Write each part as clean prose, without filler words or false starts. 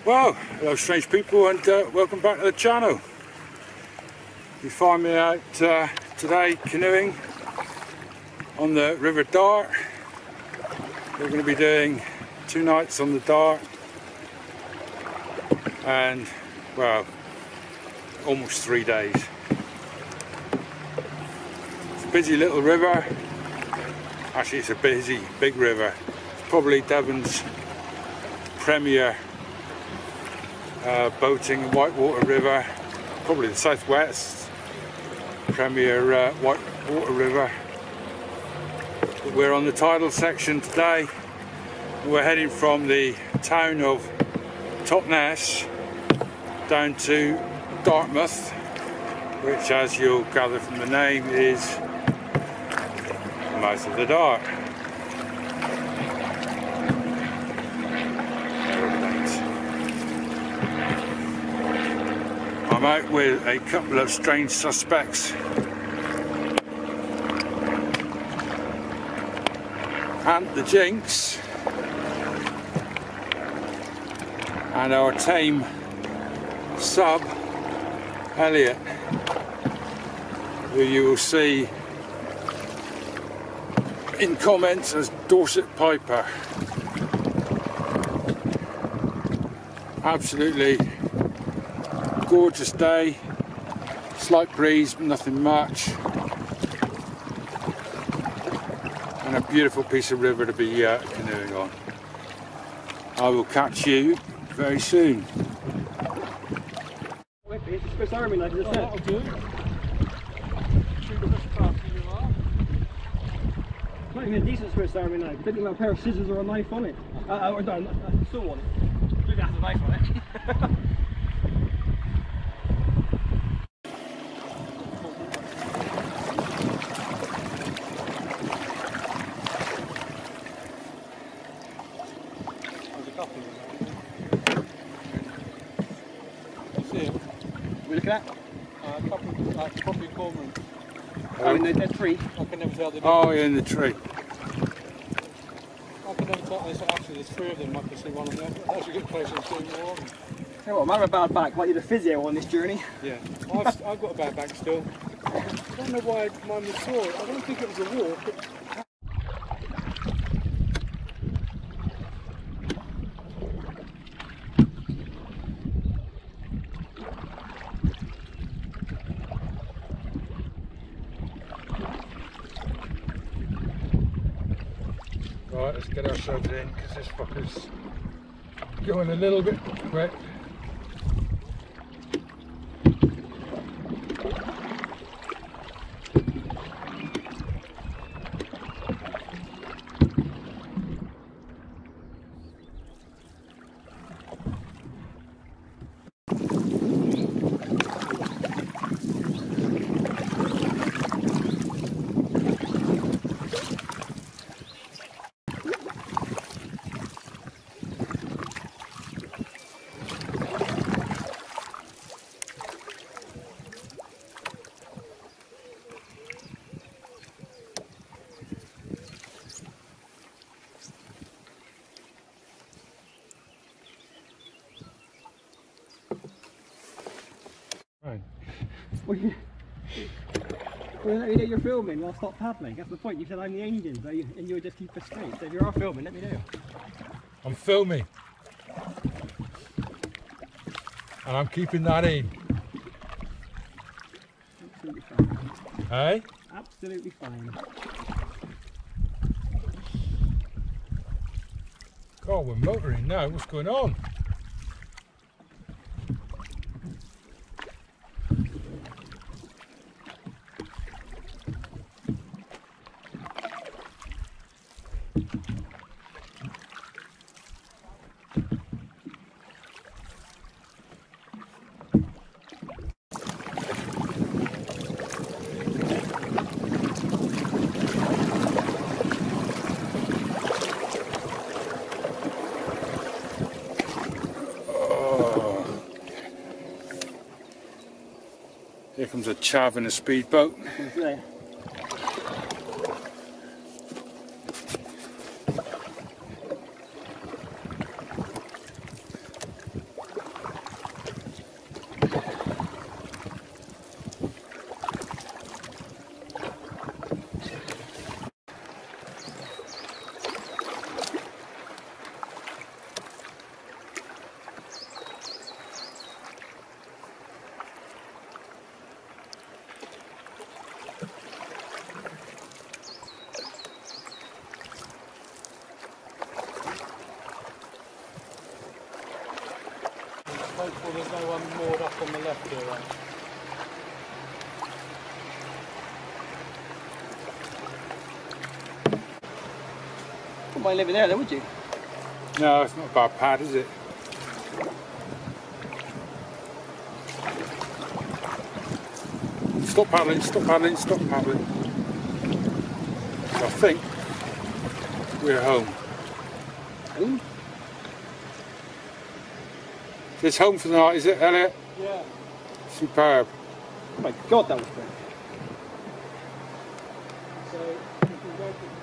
Well, hello strange people, and welcome back to the channel. You find me out today canoeing on the River Dart. We're going to be doing 2 nights on the Dart and, well, almost 3 days. It's a busy little river. Actually, it's a busy, big river. It's probably Devon's premier boating and whitewater river, probably the southwest premier whitewater river. But we're on the tidal section today. We're heading from the town of Totnes down to Dartmouth, which, as you'll gather from the name, is the mouth of the Dart. I'm out with a couple of strange suspects and the Jinx and our tame sub Elliot, who you will see in comments as Dorset Piper. Absolutely gorgeous day, slight breeze, but nothing much, and a beautiful piece of river to be canoeing on. I will catch you very soon. It's a Swiss Army knife, isn't it? That'll do. It's not even a decent Swiss Army knife. It's not even a pair of scissors or a knife on it. Or no, a saw on it. Maybe it has a knife on it. We're looking at? A couple, probably cormorant. Oh, in the tree? I can never tell the difference. Oh, yeah, in the tree. I can never tell. Actually, there's 3 of them. I can see one of them. As we get closer, I'm seeing more of them. Tell you what, I'm having a bad back. Might need a physio on this journey. Yeah, I've got a bad back still. I don't know why mine was sore. I don't think it was a walk. But Right, let's get ourselves in because this fucker's going a little bit quick. Right. Well, you let me know you're filming, I'll stop paddling. That's the point. You said I'm the engine, so and you would just keep us straight. So if you are filming, let me know. I'm filming. And I'm keeping that in. Absolutely fine. Hey? Absolutely fine. God, we're motoring now. What's going on? Here comes a chav in a speedboat. There. hopeful there's no one moored up on the left here, right? Wouldn't mind living there then, would you? No, it's not a bad pad, is it? Stop paddling, stop paddling, stop paddling. I think we're home. Home? It's home for the night, is it, Elliot? Yeah. Superb. Oh my god, that was quick. So you can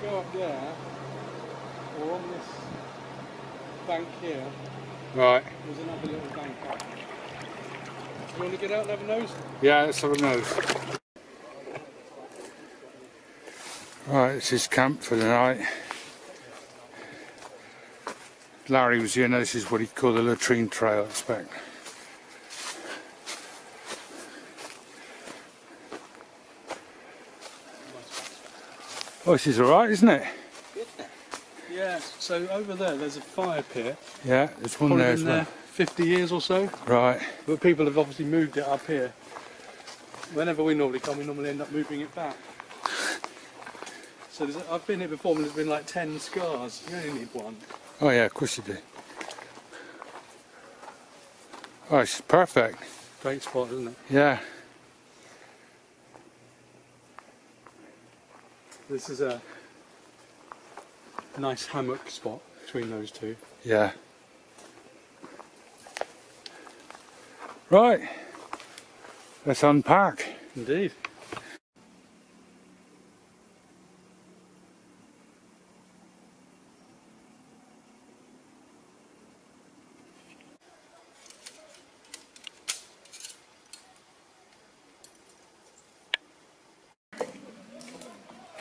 go up there, or on this bank here. Right. There's another little bank up. You want to get out and have a nose? Yeah, let's have a nose. Right, this is camp for the night. Larry was here, now this is what he'd call the latrine trail, I expect. Oh, this is alright, isn't it? Yeah, so over there's a fire pit. Yeah, there's one Probably there been as well. there 50 years or so. Right. But people have obviously moved it up here. Whenever we normally come, we normally end up moving it back. So I've been here before and there's been like 10 scars. You only need one. Oh yeah, of course you do. Oh, it's perfect. Great spot, isn't it? Yeah. This is a nice hammock spot between those two. Yeah. Right. Let's unpack. Indeed.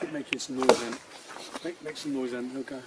Keep making some noise then. Make some noise then, okay.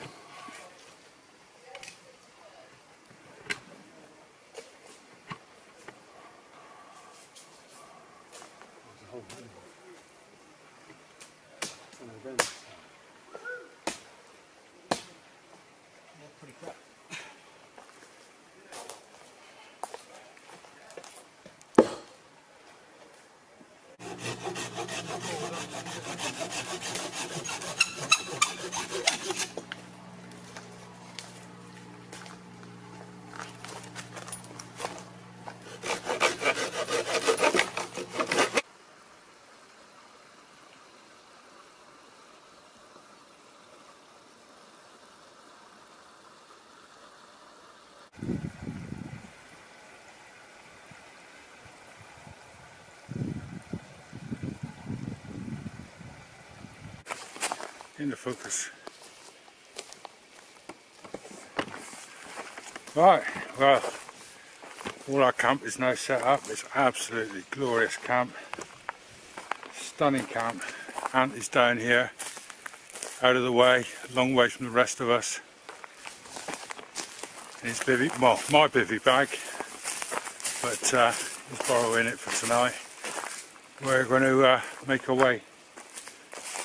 In the focus. Right, well, all our camp is now set up. It's absolutely glorious camp. Stunning camp. Ant is down here, out of the way, a long way from the rest of us. His bivvy, well, my bivvy bag, but he's borrowing it for tonight. We're going to make our way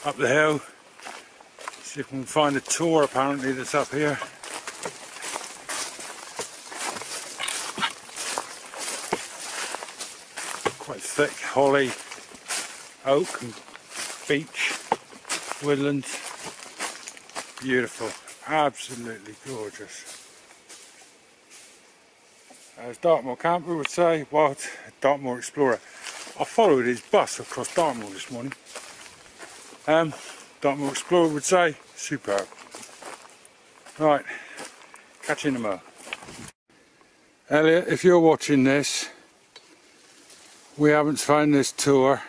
up the hill. See if we can find a tour apparently that's up here. Quite thick holly, oak and beech, woodland. Beautiful, absolutely gorgeous. As Dartmoor camper would say, well, Dartmoor explorer. I followed his bus across Dartmoor this morning. Dartmoor explorer would say, superb. Right, catch you in a mo. Elliot, if you're watching this, we haven't found this tour.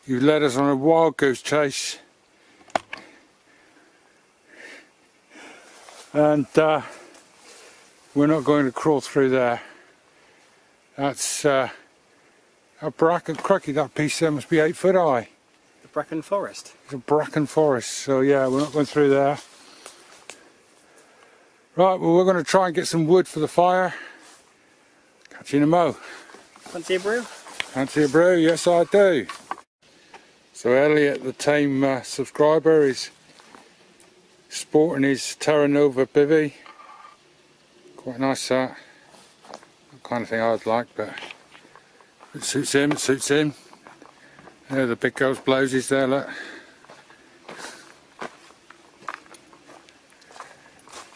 You led us on a wild goose chase. And we're not going to crawl through there. That's a bracken, crikey, that piece there must be 8 foot high. The bracken forest. It's a bracken forest, so yeah, we're not going through there. Right, well, we're going to try and get some wood for the fire. Catch you in a mo. Fancy a brew? Fancy a brew? Yes, I do. So Elliot, the tame subscriber, is sporting his Terra Nova bivvy. Quite nice that. kind of thing I'd like, but it suits him, it suits him. There the big girl's blouses there, look.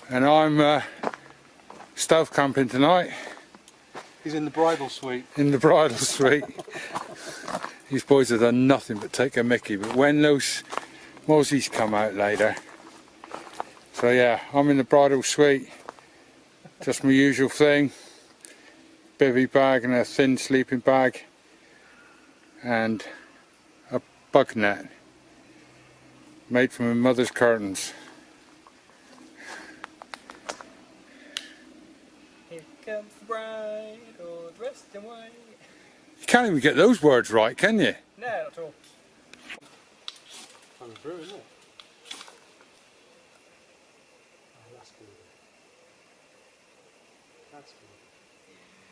And I'm stealth camping tonight. He's in the bridal suite. In the bridal suite. These boys have done nothing but take a mickey, but when those mozzies come out later. So yeah, I'm in the bridal suite. Just my usual thing. Bivvy bag and a thin sleeping bag. And a bug net. Made from my mother's curtains. Here comes the bride, all dressed in white. You can't even get those words right, can you? No, not at all. Coming through, isn't it? Oh, that's good. That's good.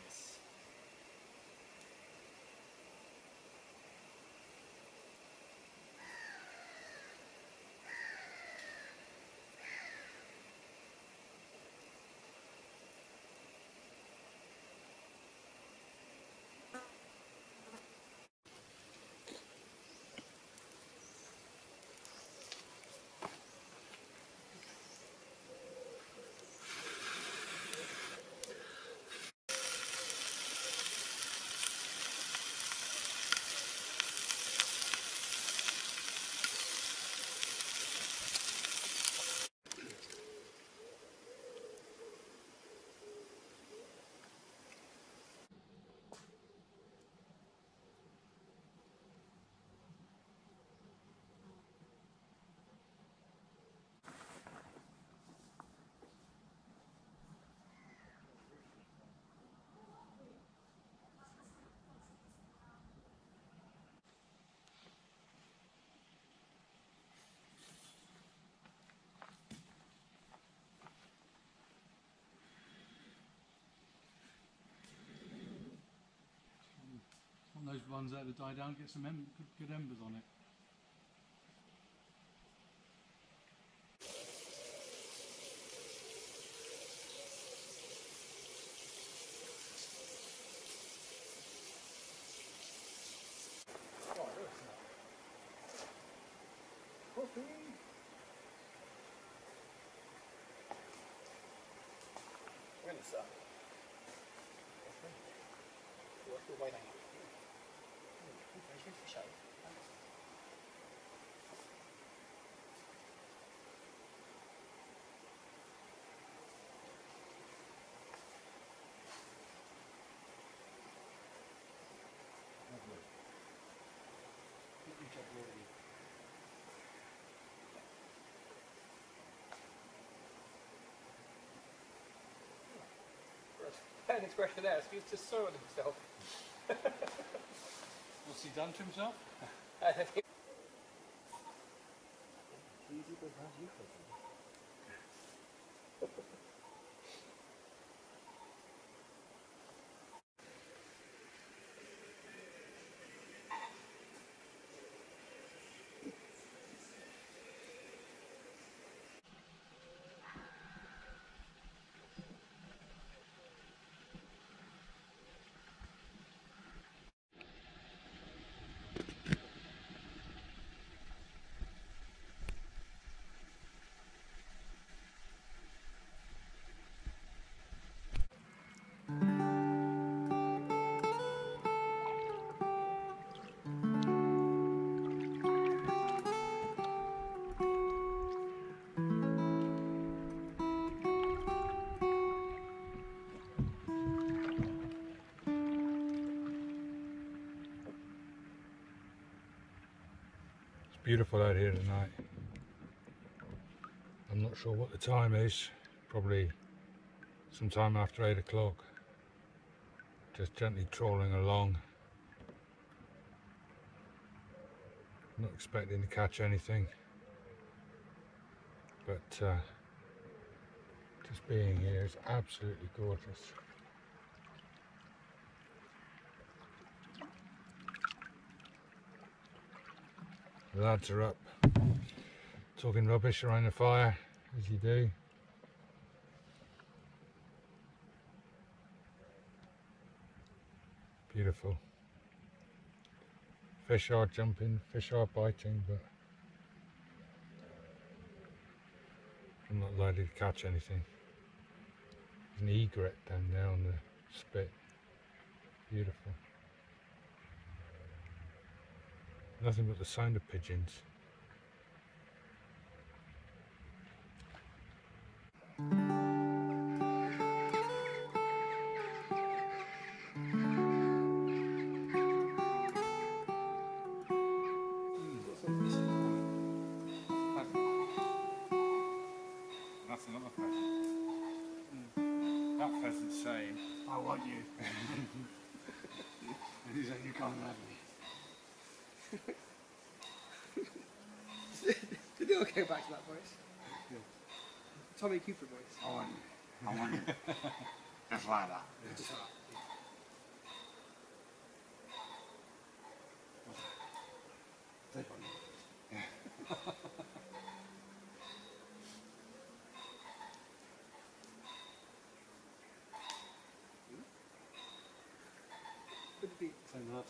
Yes. One of those ones that have died down, get some good embers on it. An expression there, he's just soiled himself. What's he done to himself? I think. Beautiful out here tonight. I'm not sure what the time is, probably sometime after 8 o'clock. Just gently trawling along. Not expecting to catch anything, but just being here is absolutely gorgeous. The lads are up talking rubbish around the fire, as you do. Beautiful. Fish are jumping, fish are biting, but I'm not likely to catch anything. There's an egret down there on the spit. Beautiful. Nothing but the sound of pigeons. That's another pheasant. That pheasant's saying, I want you. And he's like, you can't have me. Did they all go back to that voice? Yeah. Tommy Cooper voice. I want you. I want you. Just like that. Yeah. Just like that. Take on you. Could be. Same that.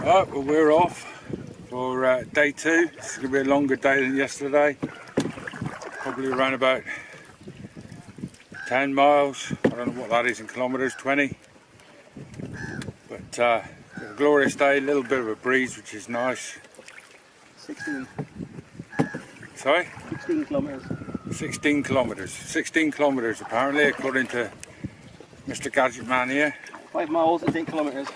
Right, well, we're off for day 2. It's going to be a longer day than yesterday. Probably around about 10 miles. I don't know what that is in kilometres, 20. But a glorious day, a little bit of a breeze, which is nice. 16. Sorry? 16 kilometres. 16 kilometres. 16 kilometres apparently, according to Mr. Gadget Man here. 5 miles and 8 kilometres.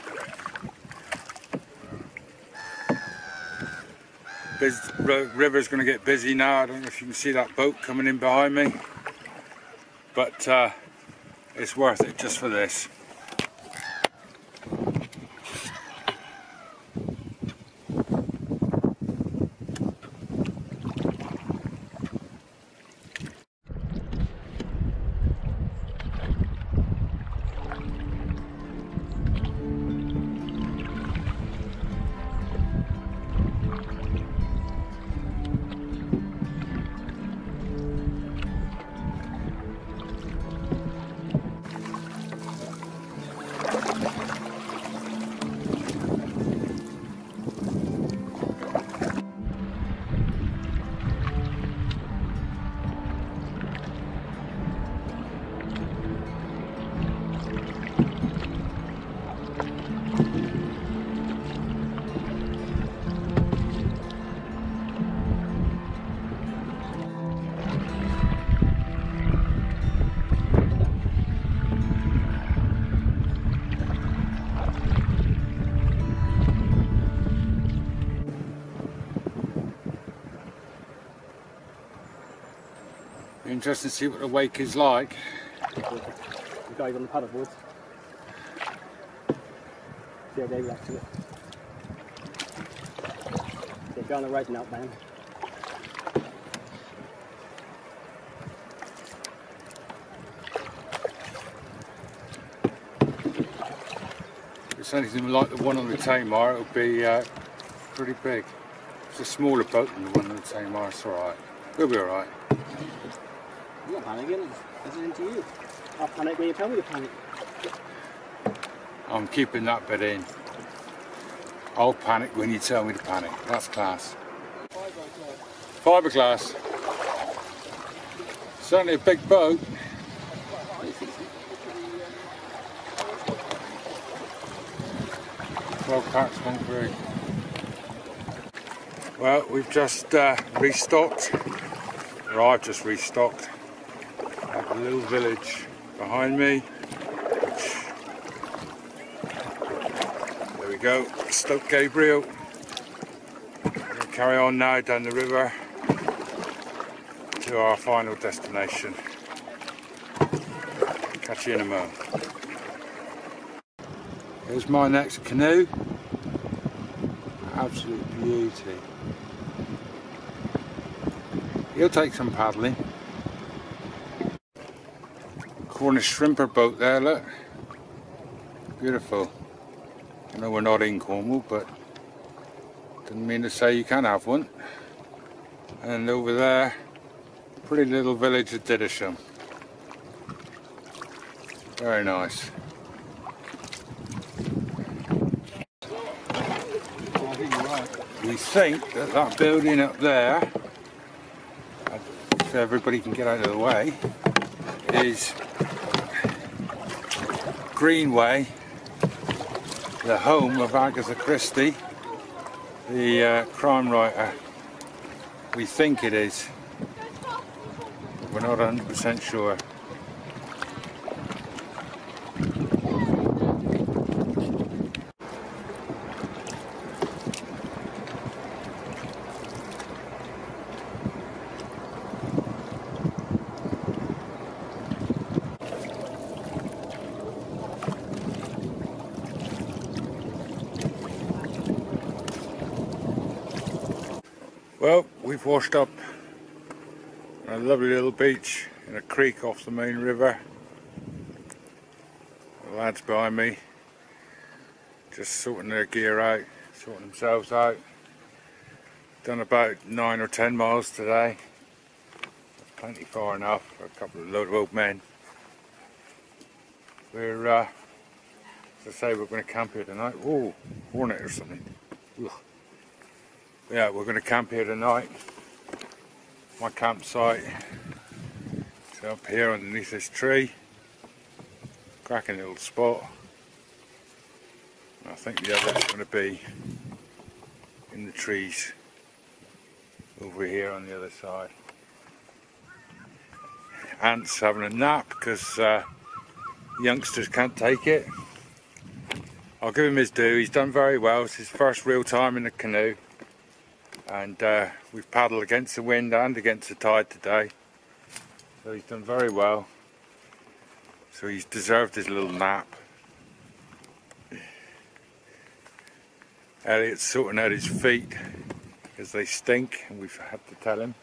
River's going to get busy now. I don't know if you can see that boat coming in behind me, but it's worth it just for this. Interesting to see what the wake is like. The guys on the paddleboards. See how they react to it. They're going the right and outbound. If it's anything like the one on the Tamar, it'll be pretty big. It's a smaller boat than the one on the Tamar, it's alright. We'll be alright. I'm not panicking, it's into you. I'll panic when you tell me to panic. I'm keeping that bit in. I'll panic when you tell me to panic. That's class. Fiberglass. Certainly a big boat. 12 packs gone through. Well, we've just restocked, or I've just restocked at the little village behind me. There we go, Stoke Gabriel. We're going to carry on now down the river to our final destination. Catch you in a moment. Here's my next canoe. Absolute beauty. He'll take some paddling. Cornish shrimper boat there, look. Beautiful. I know we're not in Cornwall, but didn't mean to say you can't have one. And over there, pretty little village of Diddersham. Very nice. We think that that building up there, so everybody can get out of the way, is Greenway, the home of Agatha Christie, the crime writer. We think it is, but we're not 100% sure. Well, we've washed up on a lovely little beach in a creek off the main river. The lads behind me just sorting their gear out, sorting themselves out. Done about 9 or 10 miles today. Plenty far enough for a couple of load of old men. We're, as I say, we're going to camp here tonight. Oh, hornet or something. Ugh. Yeah, we're going to camp here tonight. My campsite is up here underneath this tree. Cracking little spot. I think the other's going to be in the trees over here on the other side. Ant's having a nap because youngsters can't take it. I'll give him his due. He's done very well. It's his first real time in the canoe. And we've paddled against the wind and against the tide today, so he's done very well. So he's deserved his little nap. Elliot's sorting out his feet because they stink, and we've had to tell him.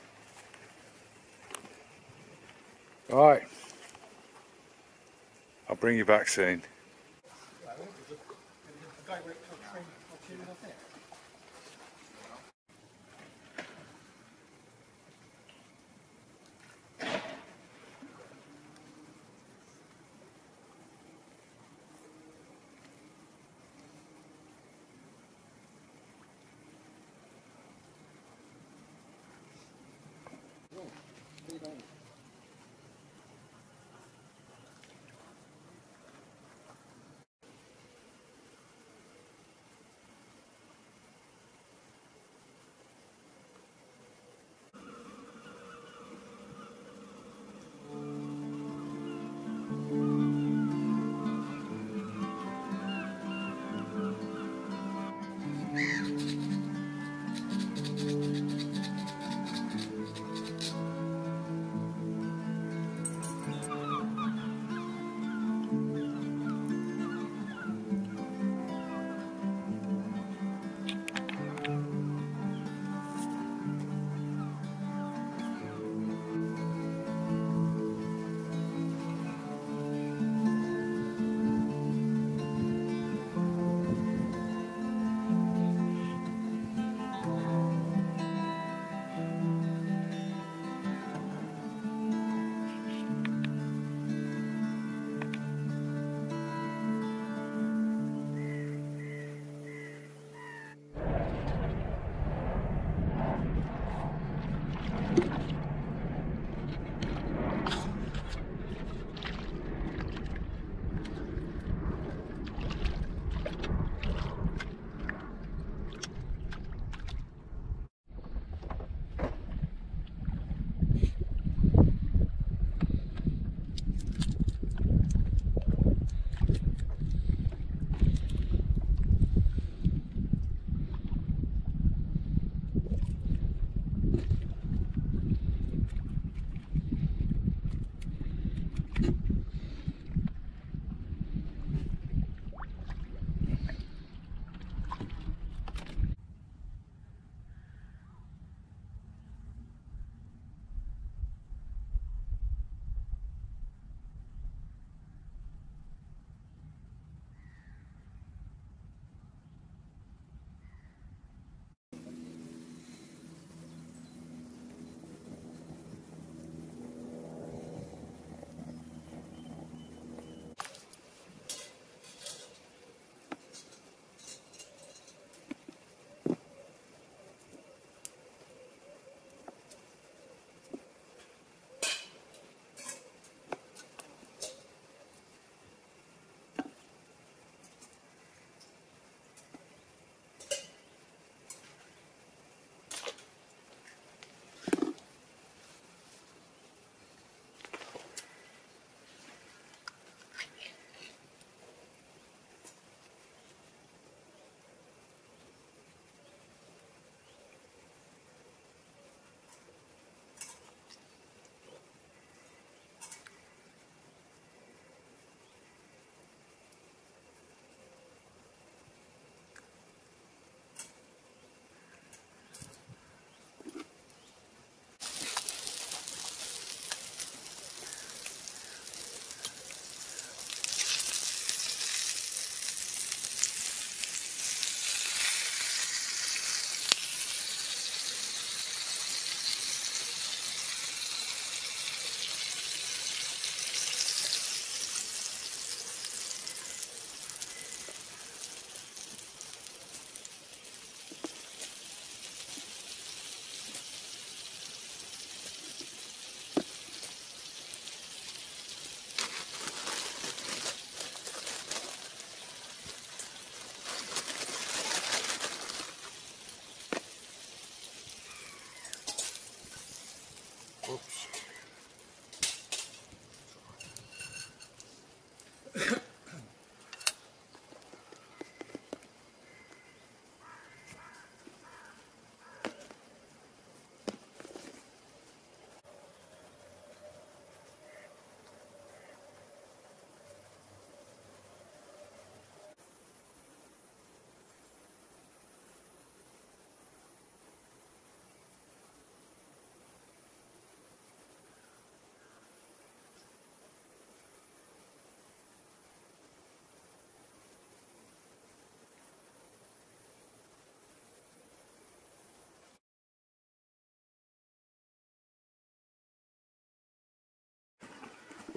Right, I'll bring you back soon.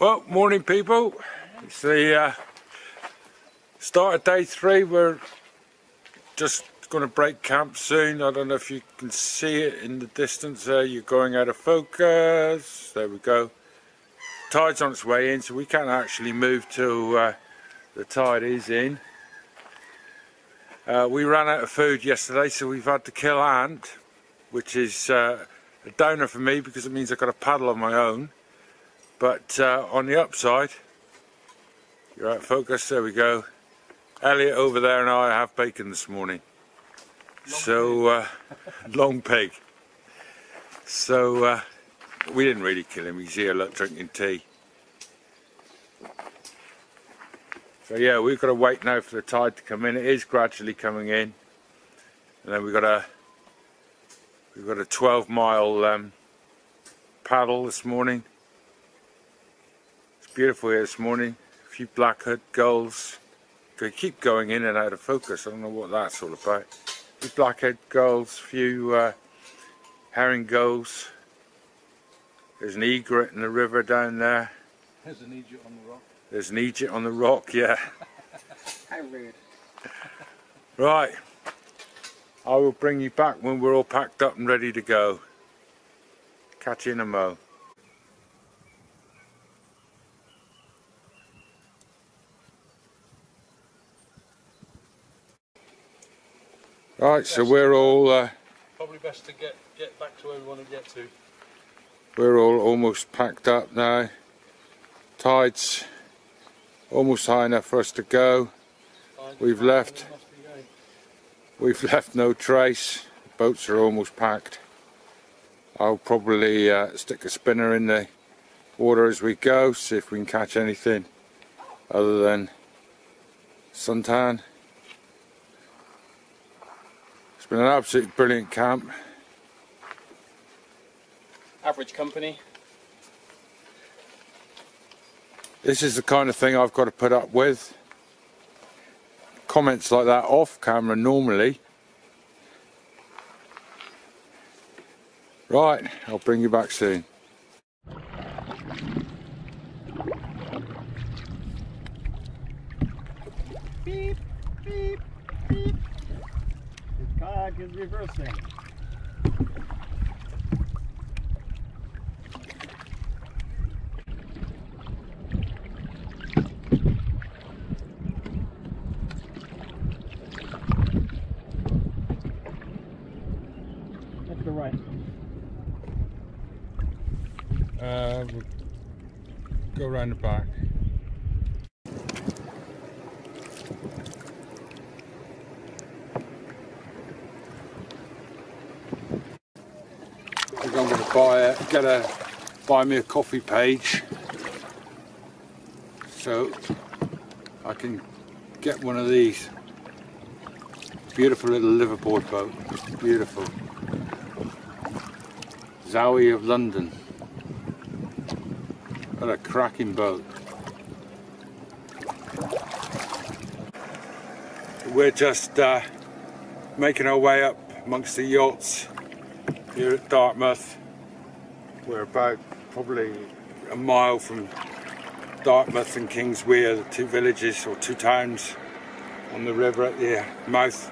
Well, morning people. It's the start of day 3. We're just going to break camp soon. I don't know if you can see it in the distance there. You're going out of focus. There we go. Tide's on its way in, so we can't actually move till the tide is in. We ran out of food yesterday, so we've had to kill ant, which is a downer for me because it means I've got to paddle on my own. But on the upside, you're out of focus, there we go. Elliot over there and I have bacon this morning. Long pig. So we didn't really kill him, he's here look, drinking tea. So yeah, we've got to wait now for the tide to come in. It is gradually coming in. And then we've got a 12-mile paddle this morning. Beautiful here this morning. A few blackhead gulls. They keep going in and out of focus. I don't know what that's all about. A few blackhead gulls, a few herring gulls. There's an egret in the river down there. There's an egret on the rock. There's an egret on the rock, yeah. How rude. Right. I will bring you back when we're all packed up and ready to go. Catch you in a mo. Right, so we're all probably best to get back to where we want to get to. We're all almost packed up now. Tide's almost high enough for us to go. We've left no trace. Boats are almost packed. I'll probably stick a spinner in the water as we go, see if we can catch anything other than suntan. It's been an absolutely brilliant camp. Average company. This is the kind of thing I've got to put up with. Comments like that off camera normally. Right, I'll bring you back soon. Beep, beep, beep. This kayak is reversing. Left or right? We'll go around the back. I think I'm going to buy me a coffee page so I can get one of these. Beautiful little liveaboard boat, beautiful. Zowie of London. What a cracking boat. We're just making our way up amongst the yachts here at Dartmouth. We're about probably a mile from Dartmouth and Kingswear, the two villages or two towns on the river at the mouth.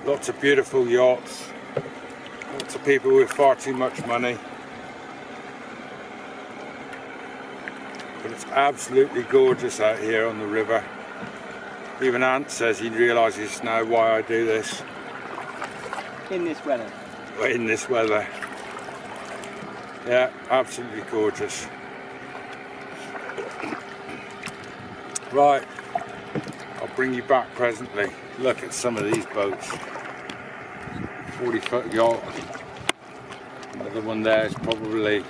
Lots of beautiful yachts, lots of people with far too much money. But it's absolutely gorgeous out here on the river. Even Ant says he realises now why I do this. In this weather. In this weather. Yeah, absolutely gorgeous. Right, I'll bring you back presently. Look at some of these boats. 40-foot yacht. Another one there is probably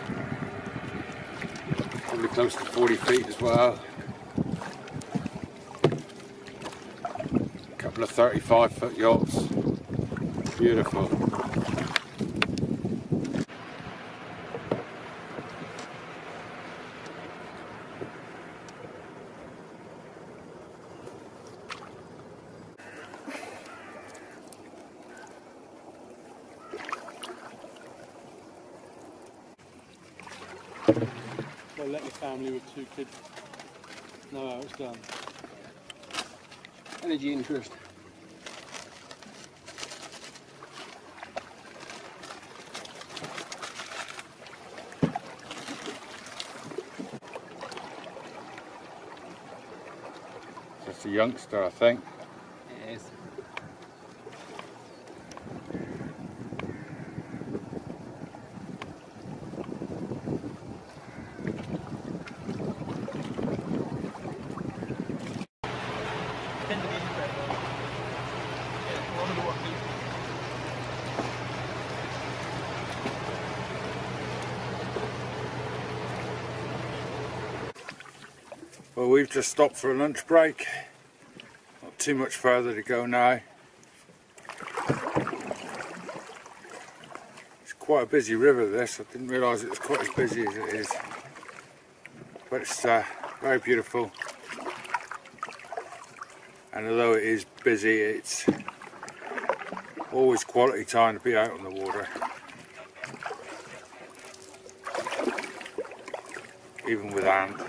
close to 40 feet as well. A couple of 35-foot yachts. Beautiful. let the family with 2 kids know how it's done. Energy interest. Just a youngster, I think. Yes. Well, we've just stopped for a lunch break. Not too much further to go now. It's quite a busy river, this. I didn't realise it was quite as busy as it is. But it's very beautiful. And although it is busy, it's always quality time to be out on the water. Even with Ant.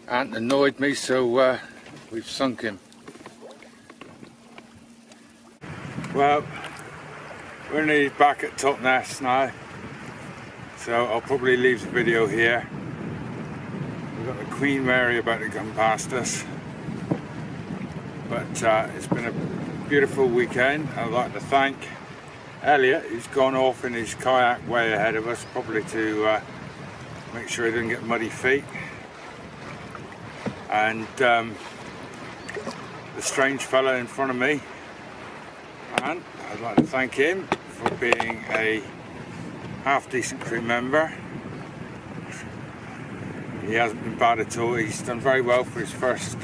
Ant annoyed me, so we've sunk him. Well, we're nearly back at Totnes now, so I'll probably leave the video here. We've got the Queen Mary about to come past us, but it's been a beautiful weekend. I'd like to thank Elliot, who's gone off in his kayak way ahead of us, probably to make sure he didn't get muddy feet. And the strange fellow in front of me, and I'd like to thank him for being a half decent crew member. He hasn't been bad at all. He's done very well for his first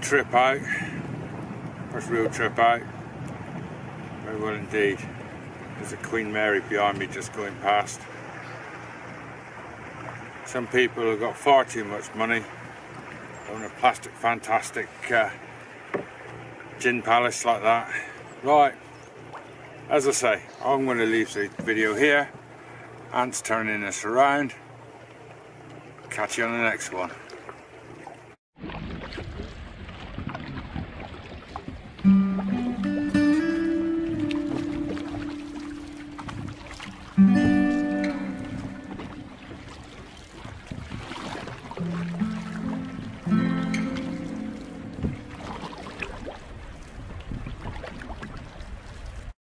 trip out, first real trip out. Very well indeed. There's a Queen Mary behind me just going past. Some people have got far too much money on a plastic fantastic gin palace like that. Right, as I say, I'm going to leave the video here. Ant's turning us around. Catch you on the next one.